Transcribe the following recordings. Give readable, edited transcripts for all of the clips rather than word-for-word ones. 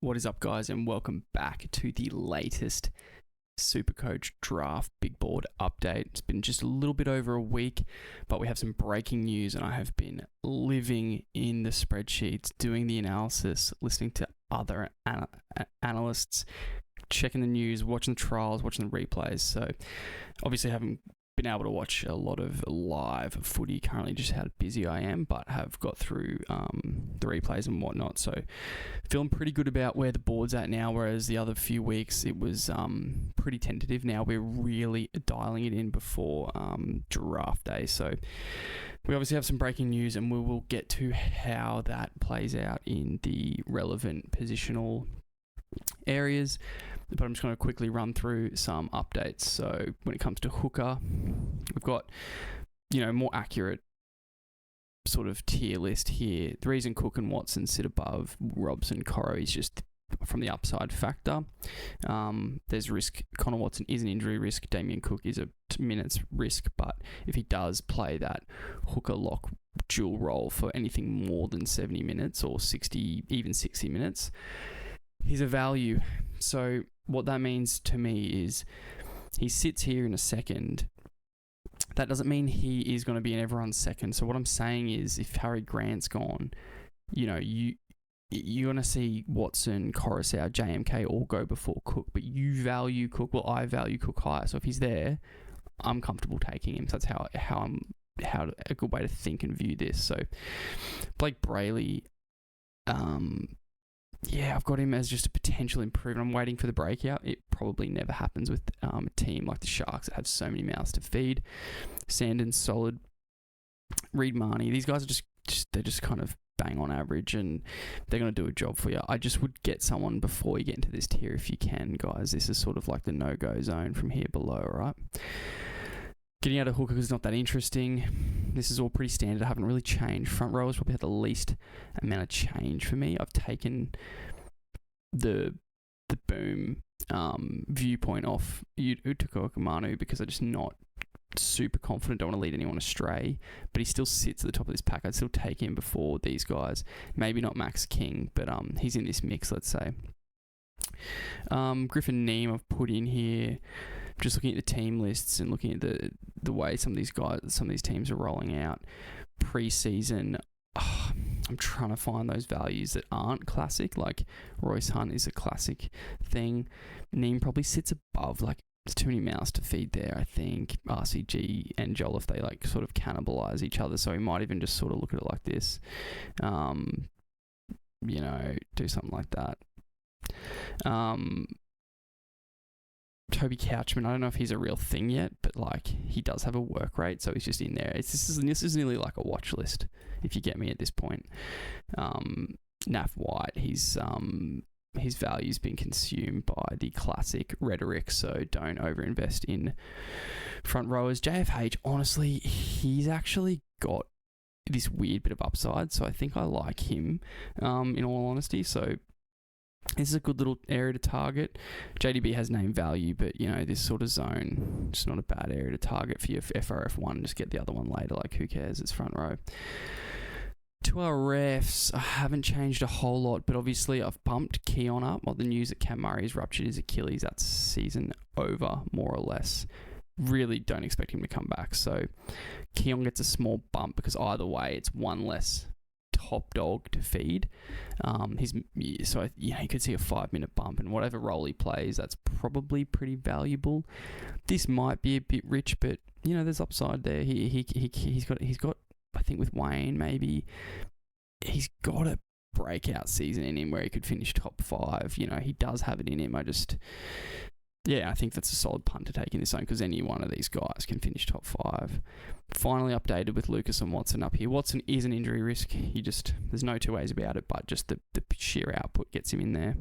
What is up, guys, and welcome back to the latest Supercoach Draft Big Board update. It's been just a little bit over a week, but we have some breaking news, and I have been living in the spreadsheets, doing the analysis, listening to other analysts, checking the news, watching the trials, watching the replays. So obviously I haven't been able to watch a lot of live footy currently, just how busy I am, but have got through the replays and whatnot. So feeling pretty good about where the board's at now, whereas the other few weeks it was pretty tentative. Now we're really dialing it in before draft day. So we obviously have some breaking news, and we will get to how that plays out in the relevant positional areas. But I'm just going to quickly run through some updates. So when it comes to hooker, we've got, more accurate sort of tier list here. The reason Cook and Watson sit above Robson, Coro is just from the upside factor. There's risk. Connor Watson is an injury risk. Damien Cook is a minutes risk. But if he does play that hooker lock dual role for anything more than 70 minutes or 60, even 60 minutes, he's a value. So what that means to me is he sits here in a second. That doesn't mean he is going to be in everyone's second. So what I'm saying is, if Harry Grant's gone, you're going to see Watson, Coruscant, JMK all go before Cook, but you value Cook. Well, I value Cook higher. So if he's there, I'm comfortable taking him. So that's how a good way to think and view this. So Blake Brayley, I've got him as just a potential improvement. I'm waiting for the breakout. It probably never happens with a team like the Sharks that have so many mouths to feed. Sandon's solid. Reed Marnie, these guys are they're just kind of bang on average, and they're going to do a job for you. I just would get someone before you get into this tier if you can, guys. This is sort of like the no-go zone from here below, right? Getting out of hooker is not that interesting. This is all pretty standard. I haven't really changed. Front row has probably had the least amount of change for me. I've taken the boom viewpoint off Utako Manu because I'm just not super confident. Don't want to lead anyone astray, but he still sits at the top of this pack. I'd still take him before these guys. Maybe not Max King, but he's in this mix, let's say. Griffin Neem I've put in here. Just looking at the team lists and looking at the way some of these teams are rolling out pre-season. I'm trying to find those values that aren't classic. Like Royce Hunt is a classic thing. Neem probably sits above. Like, there's too many mouths to feed there. I think RCG and Joel, if they like sort of cannibalize each other, so we might even just sort of look at it like this. Do something like that. Toby Couchman, I don't know if he's a real thing yet, but like he does have a work rate, so he's just in there. This is nearly like a watch list, if you get me at this point. Naf White, his value's been consumed by the classic rhetoric, so don't overinvest in front rowers. JFH, honestly, he's actually got this weird bit of upside, so I think I like him, in all honesty. So this is a good little area to target. JDB has name value, but this sort of zone, it's not a bad area to target for your FRF1. Just get the other one later. Like, who cares? It's front row. To our refs, I haven't changed a whole lot, but obviously I've bumped Keon up. The news that Cam Murray has ruptured his Achilles, that's season over, more or less. Really don't expect him to come back. So Keon gets a small bump because either way, it's one less top dog to feed. You could see a 5-minute bump, and whatever role he plays, that's probably pretty valuable. This might be a bit rich, but there's upside there. He's got. I think with Wayne, maybe he's got a breakout season in him where he could finish top 5. He does have it in him. I think that's a solid punt to take in this zone because any one of these guys can finish top 5. Finally updated with Lucas and Watson up here. Watson is an injury risk. There's no two ways about it, but just the sheer output gets him in there.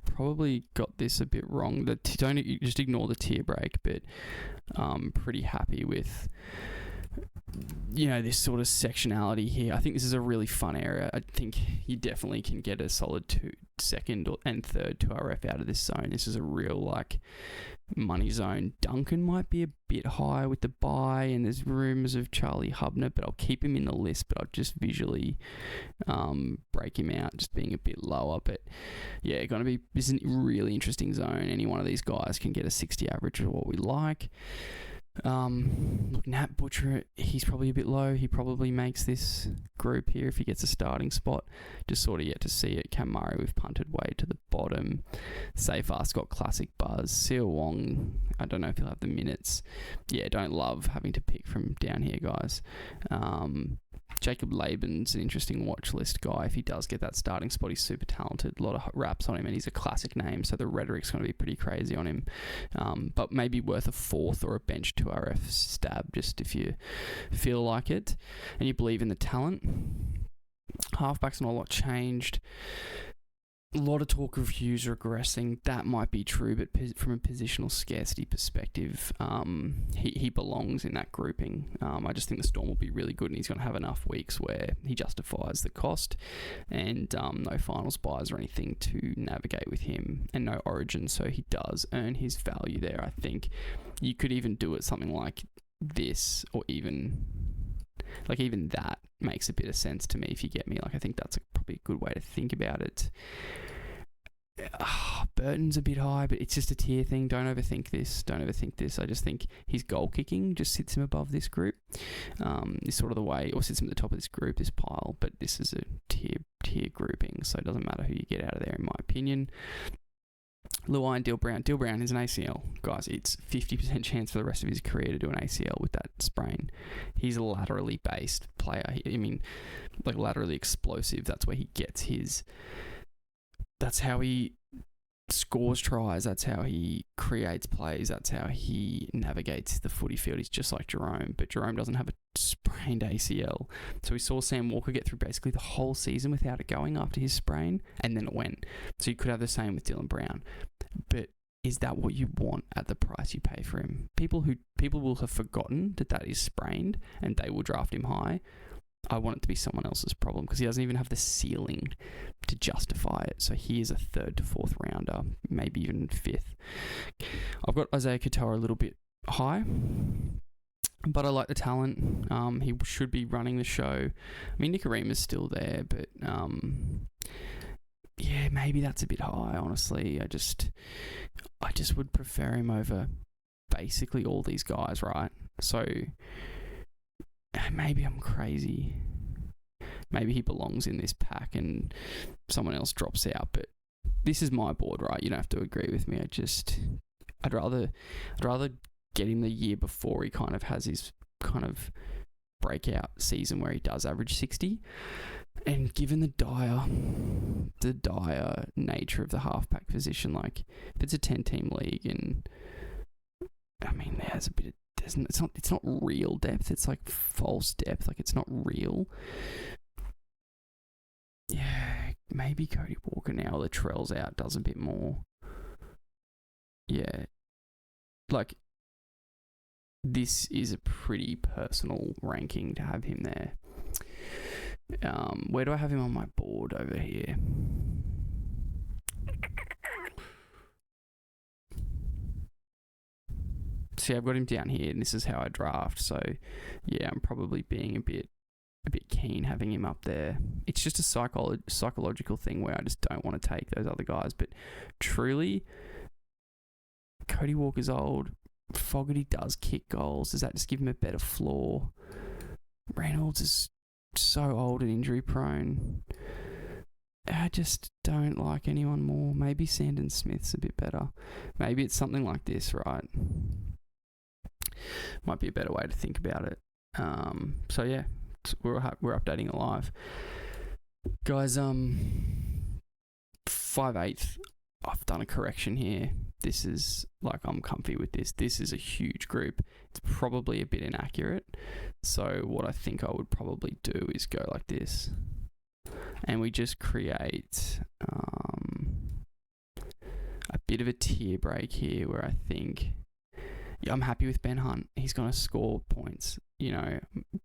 Probably got this a bit wrong. Don't just ignore the tier break, but pretty happy with this sort of sectionality here. I think this is a really fun area. I think you definitely can get a solid second and third 2RF out of this zone. This is a real like money zone. Duncan might be a bit high with the bye, and there's rumours of Charlie Hubner, but I'll keep him in the list, but I'll just visually break him out, just being a bit lower. But yeah, this is a really interesting zone. Any one of these guys can get a 60 average of what we like. Nat Butcher, he's probably a bit low. He probably makes this group here if he gets a starting spot. Just sort of yet to see it. Cam Murray, we've punted way to the bottom. Safe's got classic buzz. Seal Wong, I don't know if he'll have the minutes. Yeah, don't love having to pick from down here, guys. Jacob Laban's an interesting watch list guy. If he does get that starting spot, he's super talented. A lot of raps on him, and he's a classic name, so the rhetoric's going to be pretty crazy on him. But maybe worth a fourth or a bench 2RF stab, just if you feel like it and you believe in the talent. Halfback's not a lot changed. A lot of talk of Hughes regressing. That might be true, but from a positional scarcity perspective, he belongs in that grouping. I just think the Storm will be really good, and he's going to have enough weeks where he justifies the cost, and no finals buys or anything to navigate with him, and no origin, so he does earn his value there. I think you could even do it something like this, or even that makes a bit of sense to me, if you get me. Like, I think that's probably a good way to think about it. Burton's a bit high, but it's just a tier thing. Don't overthink this. I just think his goal kicking just sits him above this group. Is sort of the way, or sits him at the top of this group, this pile. But this is a tier grouping, so it doesn't matter who you get out of there, in my opinion. Luai and Dill Brown. Dill Brown is an ACL. Guys, it's 50% chance for the rest of his career to do an ACL with that sprain. He's a laterally based player. Laterally explosive. That's where he gets his... That's how he scores tries. That's how he creates plays. That's how he navigates the footy field. He's just like Jerome, but Jerome doesn't have a sprained ACL. So we saw Sam Walker get through basically the whole season without it going after his sprain, and then it went. So you could have the same with Dylan Brown. But is that what you want at the price you pay for him? People will have forgotten that is sprained, and they will draft him high. I want it to be someone else's problem, because he doesn't even have the ceiling to justify it. So he is a third to fourth rounder, maybe even fifth. I've got Isaiah Katoa a little bit high, but I like the talent. He should be running the show. I mean, Nikorima's still there, but yeah, maybe that's a bit high, honestly. I just would prefer him over basically all these guys, right? So maybe I'm crazy. Maybe he belongs in this pack and someone else drops out. But this is my board, right? You don't have to agree with me. I'd rather get him the year before he kind of has his kind of breakout season where he does average 60. And given the dire nature of the halfback position, like if it's a 10-team league, and I mean, there's a bit of... It's not real depth. It's like false depth. Like, it's not real. Yeah, maybe Cody Walker now. Latrell's out, does a bit more. Yeah, like, this is a pretty personal ranking to have him there. Where do I have him on my board over here? See, I've got him down here, and this is how I draft. So, yeah, I'm probably being a bit keen having him up there. It's just a psychological thing where I just don't want to take those other guys. But truly, Cody Walker's old. Fogarty does kick goals. Does that just give him a better floor? Reynolds is so old and injury prone. I just don't like anyone more. Maybe Sandon Smith's a bit better. Maybe it's something like this, right? Might be a better way to think about it. So yeah, we're updating it live, guys. 5/8. I've done a correction here. This is like, I'm comfy with this. This is a huge group. It's probably a bit inaccurate. So what I think I would probably do is go like this, and we just create a bit of a tier break here where I think, yeah, I'm happy with Ben Hunt. He's going to score points. You know,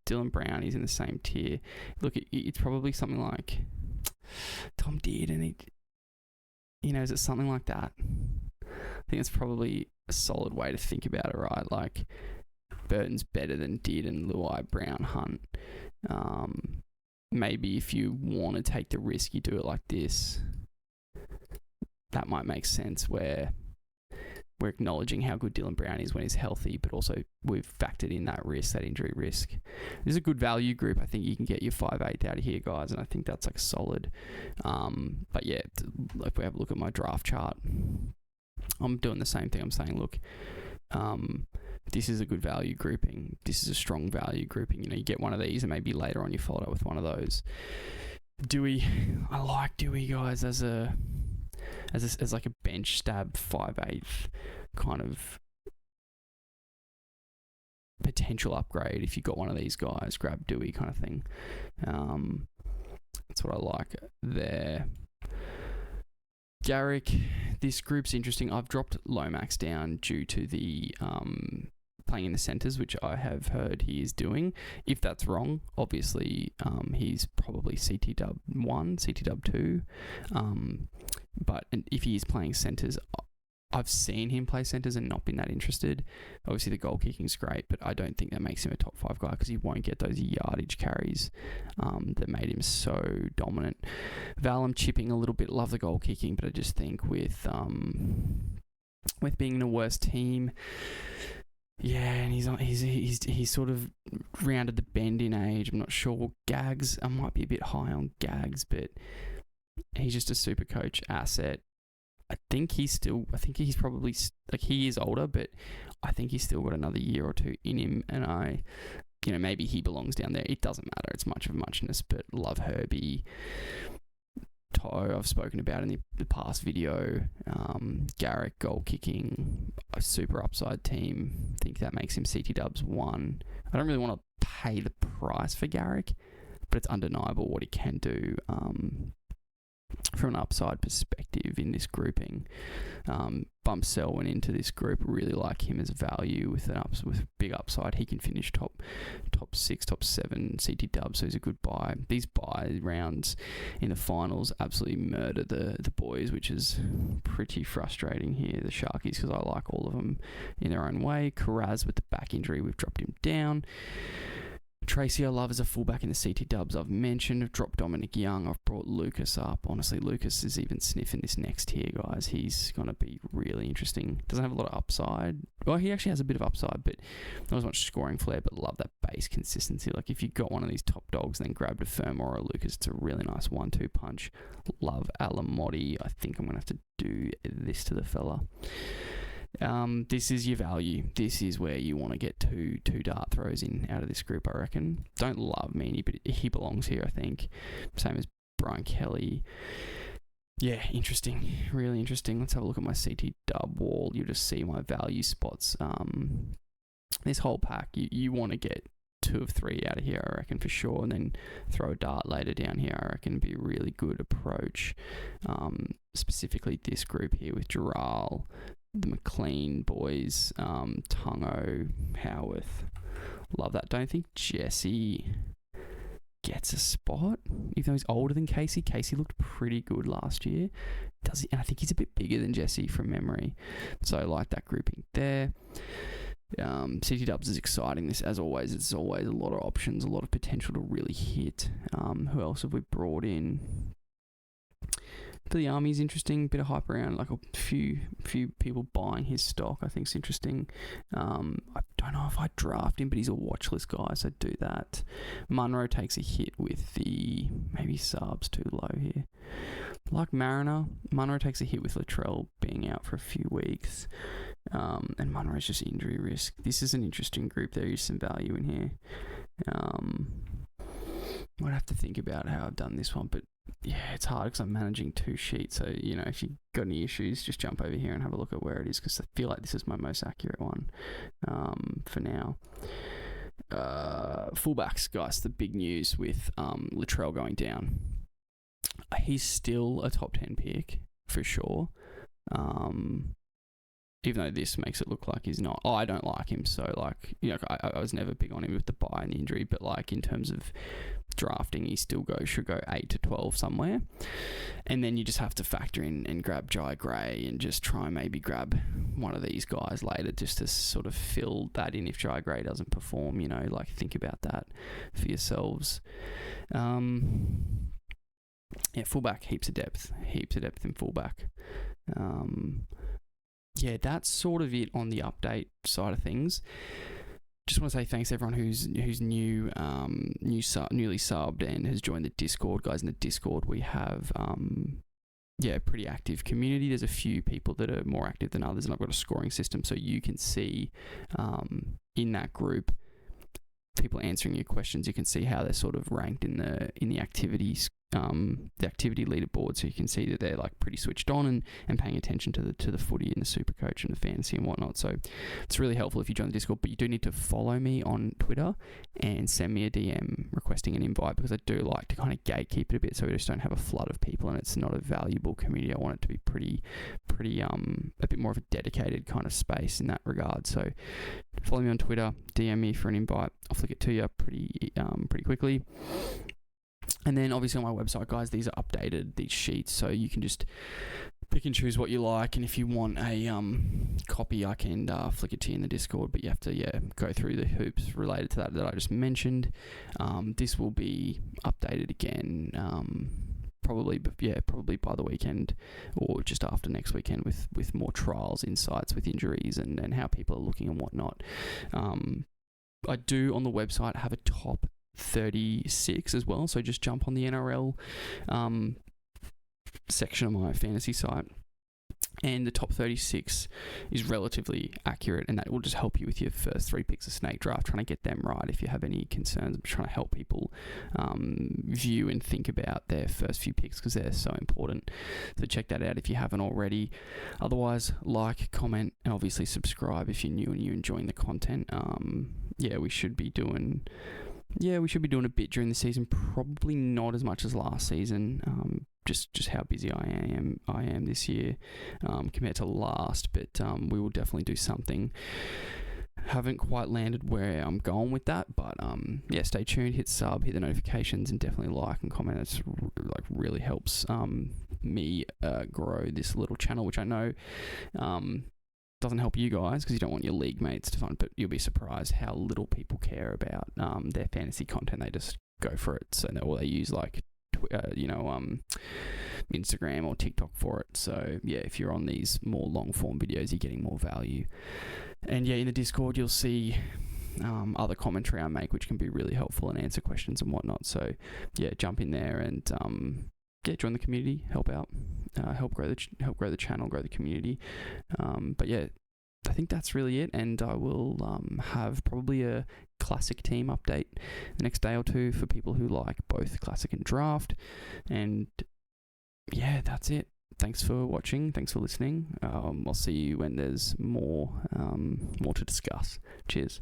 Dylan Brown, he's in the same tier. Look, it's probably something like Tom Dearden. is it something like that? I think it's probably a solid way to think about it, right? Like, Burton's better than Did and Luai, Brown, Hunt. Maybe if you want to take the risk, you do it like this. That might make sense, where we're acknowledging how good Dylan Brown is when he's healthy, but also we've factored in that risk, that injury risk. This is a good value group. I think you can get your 5/8 out of here, guys, and I think that's like solid. But yeah, if we have a look at my draft chart, I'm doing the same thing. I'm saying, look, this is a good value grouping. This is a strong value grouping. You get one of these, and maybe later on you follow up with one of those. Dewey, I like Dewey, guys, as like a bench stab 5/8 kind of potential upgrade. If you got one of these guys, grab Dewey kind of thing. That's what I like there. Garrick, this group's interesting. I've dropped Lomax down due to the playing in the centres, which I have heard he is doing. If that's wrong, obviously he's probably CT Dub 1, CT Dub 2. But if he is playing centres, I've seen him play centres and not been that interested. Obviously, the goal kicking's great, but I don't think that makes him a top 5 guy because he won't get those yardage carries that made him so dominant. Valum chipping a little bit. Love the goal kicking, but I just think with being in a worse team, yeah, and he's sort of rounded the bend in age. I'm not sure. Gags, I might be a bit high on Gags, but he's just a super coach asset. I think he's probably, like, he is older, but I think he's still got another year or two in him, and maybe he belongs down there. It doesn't matter. It's much of a muchness, but love Herbie. Toe, I've spoken about in the past video. Garrick, goal kicking, a super upside team. I think that makes him CT Dubs 1. I don't really want to pay the price for Garrick, but it's undeniable what he can do from an upside perspective in this grouping. Bump Selwyn into this group, really like him as value with big upside. He can finish top 6, top 7 CT Dub, so he's a good buy. These buy rounds in the finals absolutely murder the boys, which is pretty frustrating here, the Sharkies, because I like all of them in their own way. Kiraz with the back injury, we've dropped him down. Tracy, I love as a fullback in the CT Dubs. I've mentioned. I've dropped Dominic Young. I've brought Lucas up. Honestly, Lucas is even sniffing this next tier, guys. He's going to be really interesting. Doesn't have a lot of upside. Well, he actually has a bit of upside, but not as much scoring flair, but love that base consistency. Like, if you got one of these top dogs and then grabbed a Firma or a Lucas, it's a really nice 1-2 punch. Love Alamotti. I think I'm going to have to do this to the fella. This is your value. This is where you want to get two dart throws in out of this group, I reckon. Don't love Meany, but he belongs here, I think. Same as Brian Kelly. Yeah, interesting. Really interesting. Let's have a look at my CT Dub wall. You'll just see my value spots. This whole pack, you want to get 2 of 3 out of here, I reckon, for sure, and then throw a dart later down here. I reckon would be a really good approach. Specifically this group here with Giral, the McLean boys, Tungo, Howarth. Love that. Don't think Jesse gets a spot, even though he's older than Casey. Casey looked pretty good last year. Does he? And I think he's a bit bigger than Jesse from memory. So I like that grouping there. CT Dubs is exciting. This, as always, it's always a lot of options, a lot of potential to really hit. Who else have we brought in? For the Army's interesting, bit of hype around, like a few people buying his stock. I think it's interesting. I don't know if I draft him, but he's a watch list guy, so do that. Munro takes a hit with the maybe subs too low here. Like Mariner, Munro takes a hit with Latrell being out for a few weeks, and Munro's just injury risk. This is an interesting group. There is some value in here. Might have to think about how I've done this one, but yeah, it's hard because I'm managing 2 sheets. So, if you got any issues, just jump over here and have a look at where it is, because I feel like this is my most accurate one for now. Fullbacks, guys, the big news with Latrell going down. He's still a top 10 pick for sure. even though this makes it look like he's not. I don't like him, so like, you know, I was never big on him with the bye and the injury, but like in terms of drafting, he still should go 8 to 12 somewhere. And then you just have to factor in and grab Jai Gray and just try and maybe grab one of these guys later just to sort of fill that in if Jai Gray doesn't perform, you know, like think about that for yourselves. Yeah, fullback, heaps of depth in fullback. Yeah, that's sort of it on the update side of things. Just want to say thanks to everyone who's newly subbed and has joined the Discord. Guys, in the Discord we have a pretty active community. There's a few people that are more active than others, and I've got a scoring system so you can see in that group people answering your questions. You can see how they're sort of ranked in the activities. The activity leaderboard, so you can see that they're like pretty switched on and paying attention to the footy and the Supercoach and the fantasy and whatnot. So it's really helpful if you join the Discord, but you do need to follow me on Twitter and send me a DM requesting an invite, because I do like to kind of gatekeep it a bit so we just don't have a flood of people and it's not a valuable community. I want it to be pretty a bit more of a dedicated kind of space in that regard. So follow me on Twitter, DM me for an invite. I'll flick it to you pretty quickly. And then obviously on my website, guys, these are updated, these sheets, so you can just pick and choose what you like. And if you want a copy, I can flick it to you in the Discord, but you have to go through the hoops related to that I just mentioned. This will be updated again probably by the weekend or just after next weekend with more trials, insights with injuries and how people are looking and whatnot. I do on the website have a top 36 as well, so just jump on the NRL section of my fantasy site, and the top 36 is relatively accurate, and that will just help you with your first 3 picks of snake draft, trying to get them right. If you have any concerns, I'm trying to help people view and think about their first few picks because they're so important. So check that out if you haven't already. Otherwise, like, comment, and obviously subscribe if you're new and you're enjoying the content. We should be doing a bit during the season, probably not as much as last season, just how busy I am this year compared to last, but we will definitely do something. Haven't quite landed where I'm going with that, but stay tuned, hit sub, hit the notifications, and definitely like and comment. It's really helps me grow this little channel, which I know doesn't help you guys because you don't want your league mates to find, but you'll be surprised how little people care about their fantasy content. They just go for it, so they use like Instagram or TikTok for it. So if you're on these more long form videos, you're getting more value. And in the Discord you'll see other commentary I make, which can be really helpful and answer questions and whatnot. So jump in there and join the community, help out, help grow the channel, grow the community. I think that's really it, and I will have probably a classic team update the next day or two for people who like both classic and draft. And that's it. Thanks for watching. Thanks for listening. I'll see you when there's more to discuss. Cheers.